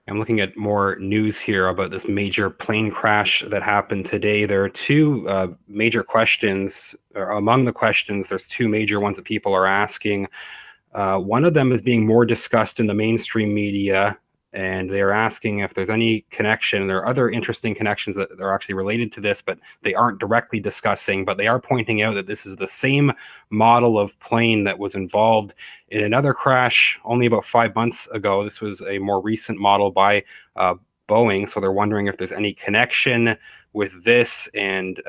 I'm looking at more news here about this major plane crash that happened today. There are two major questions, or among the questions, there's two major ones that people are asking. One of them is being more discussed in the mainstream media, and they're asking if there's any connection. There are other interesting connections that are actually related to this, but they aren't directly discussing, but they are pointing out that this is the same model of plane that was involved in another crash only about 5 months ago. This was a more recent model by Boeing, so they're wondering if there's any connection with this and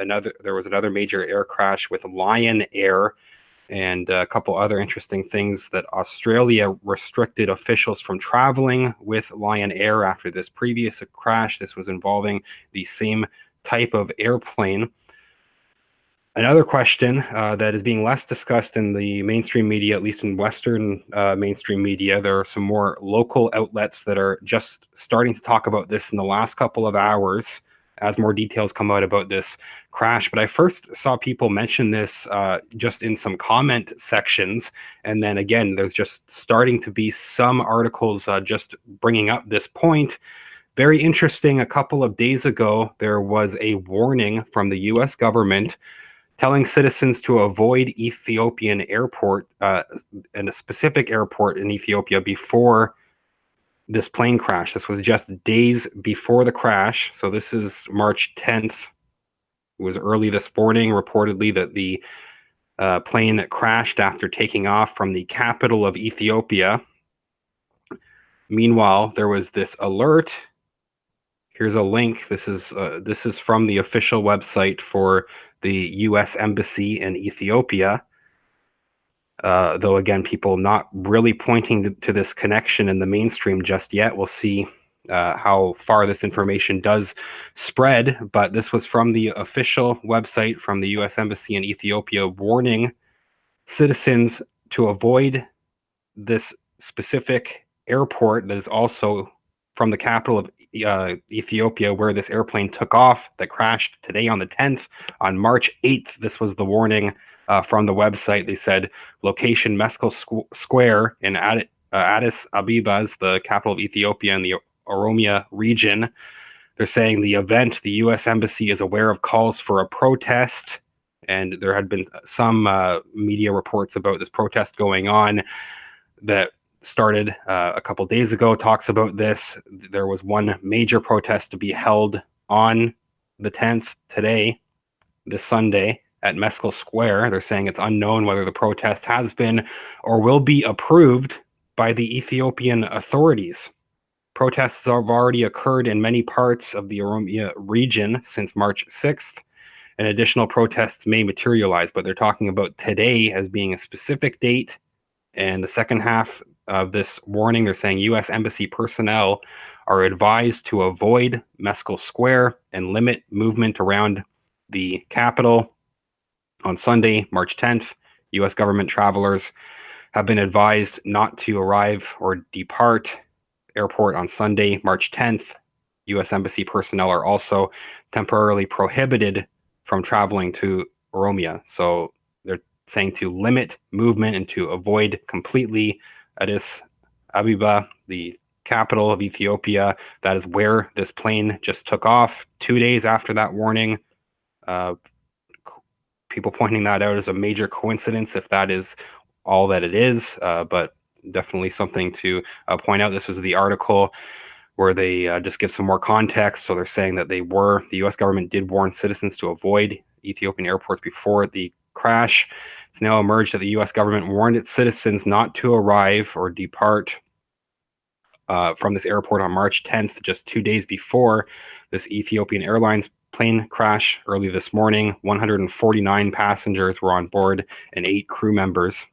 there was another major air crash with Lion Air, and a couple other interesting things that Australia restricted officials from traveling with Lion Air after this previous crash. This was involving the same type of airplane. Another question that is being less discussed in the mainstream media, at least in Western mainstream media, there are some more local outlets that are just starting to talk about this in the last couple of hours as more details come out about this crash. But I first saw people mention this just in some comment sections. And then again, there's just starting to be some articles just bringing up this point. Very interesting. A couple of days ago, there was a warning from the US government telling citizens to avoid Ethiopian airport and a specific airport in Ethiopia before this plane crash. This was just days before the crash. So this is March 10th. It was early this morning, reportedly, that the plane crashed after taking off from the capital of Ethiopia. Meanwhile, there was this alert. Here's a link. This is from the official website for the U.S. Embassy in Ethiopia. Though, again, people not really pointing to this connection in the mainstream just yet. We'll see how far this information does spread. But this was from the official website from the U.S. Embassy in Ethiopia, warning citizens to avoid this specific airport that is also from the capital of Ethiopia, where this airplane took off that crashed today on the 10th. On March 8th, this was the warning from the website. They said location Meskel Square in Addis Ababa, the capital of Ethiopia in the Oromia region. They're saying the event, the U.S. Embassy is aware of calls for a protest, and there had been some media reports about this protest going on that started a couple days ago. Talks about this. There was one major protest to be held on the 10th today, this Sunday, at Meskel Square. They're saying it's unknown whether the protest has been or will be approved by the Ethiopian authorities. Protests have already occurred in many parts of the Oromia region since March 6th, and additional protests may materialize, but they're talking about today as being a specific date. And the second half of this warning, they're saying U.S. Embassy personnel are advised to avoid Meskel Square and limit movement around the capital. On Sunday, March 10th, U.S. government travelers have been advised not to arrive or depart airport on Sunday, March 10th. U.S. Embassy personnel are also temporarily prohibited from traveling to Oromia. So they're saying to limit movement and to avoid completely Addis Ababa, the capital of Ethiopia. That is where this plane just took off 2 days after that warning. People pointing that out as a major coincidence, if that is all that it is, but definitely something to point out. This was the article where they just give some more context. So they're saying that the U.S. government did warn citizens to avoid Ethiopian airports before the crash. It's now emerged that the U.S. government warned its citizens not to arrive or depart from this airport on March 10th, just 2 days before this Ethiopian Airlines plane crash early this morning. 149 passengers were on board and 8 crew members.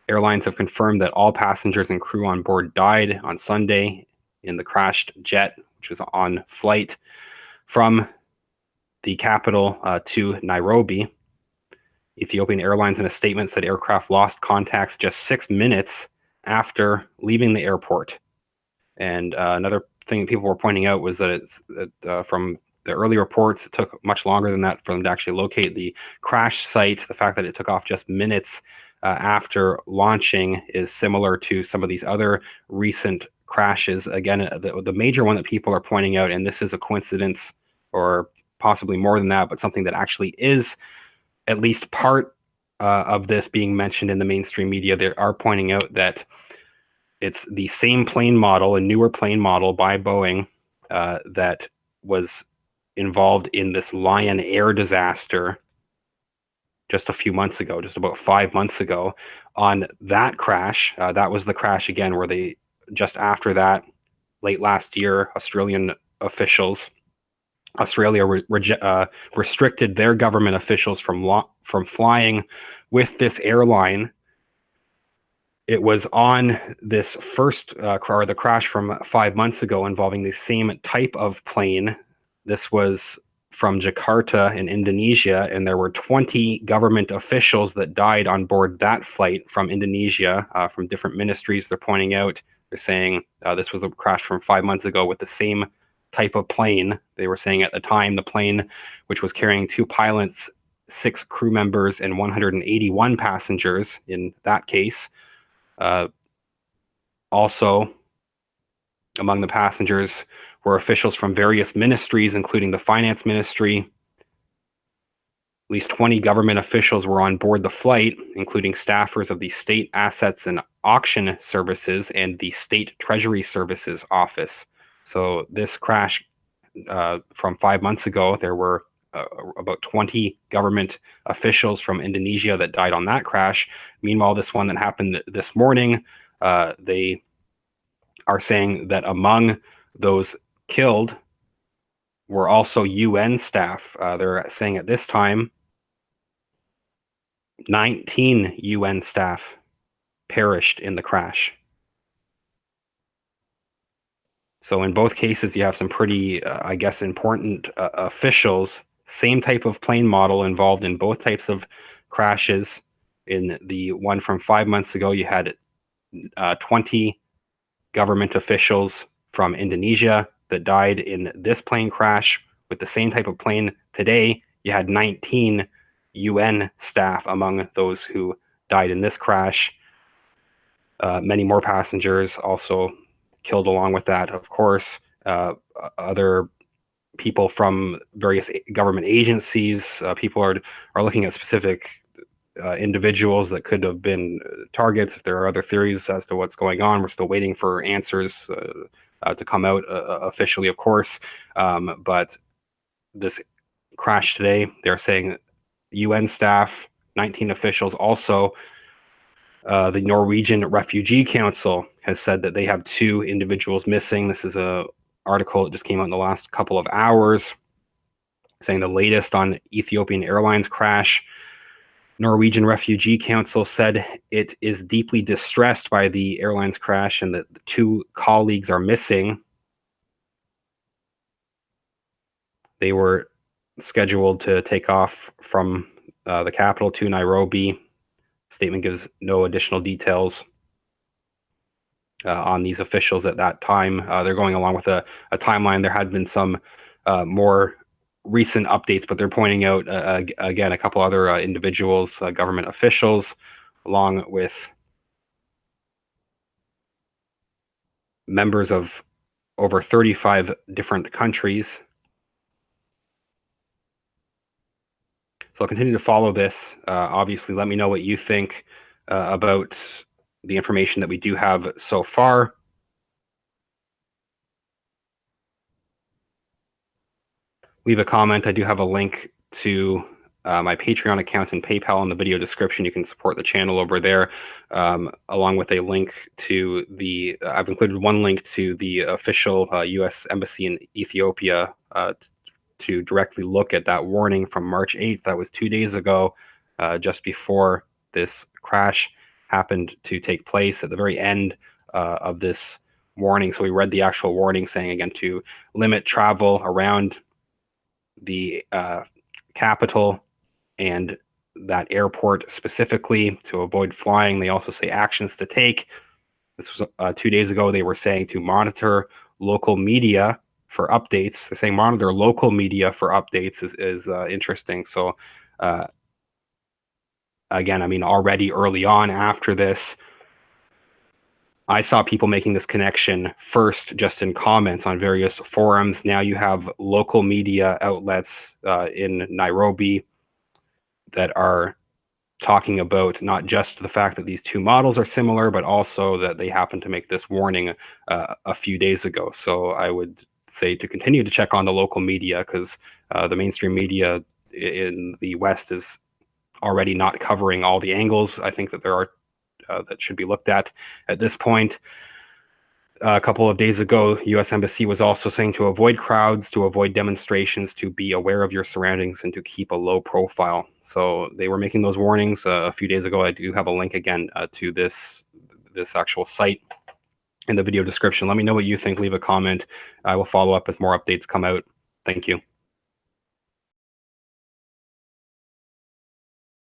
Airlines have confirmed that all passengers and crew on board died on Sunday in the crashed jet, which was on flight from the capital to Nairobi. Ethiopian Airlines, in a statement, said aircraft lost contacts just 6 minutes after leaving the airport. And another thing people were pointing out was that from the early reports, it took much longer than that for them to actually locate the crash site. The fact that it took off just minutes after launching is similar to some of these other recent crashes. Again, the major one that people are pointing out, and this is a coincidence or possibly more than that, but something that actually is at least part of this being mentioned in the mainstream media, they are pointing out that it's the same plane model, a newer plane model by Boeing, that was involved in this Lion Air disaster just a few months ago, just about 5 months ago. On that crash, that was the crash again where they, just after that, late last year, Australia restricted their government officials from flying with this airline. It was on this first or the crash from 5 months ago involving the same type of plane. This was from Jakarta in Indonesia, and there were 20 government officials that died on board that flight from Indonesia, from different ministries. They're pointing out, they're saying this was a crash from 5 months ago with the same type of plane. They were saying at the time the plane, which was carrying 2 pilots, 6 crew members, and 181 passengers in that case. Also, among the passengers were officials from various ministries, including the finance ministry. At least 20 government officials were on board the flight, including staffers of the State Assets and Auction Services and the State Treasury Services Office. So this crash from 5 months ago, there were about 20 government officials from Indonesia that died on that crash. Meanwhile, this one that happened this morning, they are saying that among those killed were also UN staff. They're saying at this time 19 UN staff perished in the crash. So in both cases, you have some pretty, I guess, important officials. Same type of plane model involved in both types of crashes. In the one from 5 months ago, you had 20 government officials from Indonesia that died in this plane crash. With the same type of plane today, you had 19 UN staff among those who died in this crash. Many more passengers also killed along with that, of course. Other people from various government agencies, people are looking at specific individuals that could have been targets. If there are other theories as to what's going on, we're still waiting for answers to come out officially, of course. But this crash today, they're saying UN staff, 19 officials. Also, the Norwegian Refugee Council has said that they have 2 individuals missing. This is an article that just came out in the last couple of hours, saying the latest on Ethiopian Airlines crash. Norwegian Refugee Council said it is deeply distressed by the airline's crash and that the 2 colleagues are missing. They were scheduled to take off from the capital to Nairobi. Statement gives no additional details on these officials at that time. They're going along with a timeline. There had been some more recent updates, but they're pointing out, again, a couple other individuals, government officials, along with members of over 35 different countries. So I'll continue to follow this. Obviously, let me know what you think about the information that we do have so far. Leave a comment. I do have a link to my Patreon account and PayPal in the video description. You can support the channel over there, along with a link to the, I've included one link to the official U.S. Embassy in Ethiopia to directly look at that warning from March 8th. That was 2 days ago, just before this crash happened to take place at the very end of this warning. So we read the actual warning saying, again, to limit travel around the capital and that airport specifically, to avoid flying. They also say actions to take. This was 2 days ago. They were saying to monitor local media for updates. They're saying monitor local media for updates is interesting. So again, I mean, already early on after this, I saw people making this connection first just in comments on various forums. Now you have local media outlets in Nairobi that are talking about not just the fact that these two models are similar, but also that they happen to make this warning a few days ago. So I would say to continue to check on the local media, because the mainstream media in the West is already not covering all the angles I think that there are that should be looked at this point. A couple of days ago, U.S. Embassy was also saying to avoid crowds, to avoid demonstrations, to be aware of your surroundings, and to keep a low profile. So they were making those warnings a few days ago. I do have a link again to this actual site in the video description. Let me know what you think. Leave a comment. I will follow up as more updates come out. Thank you.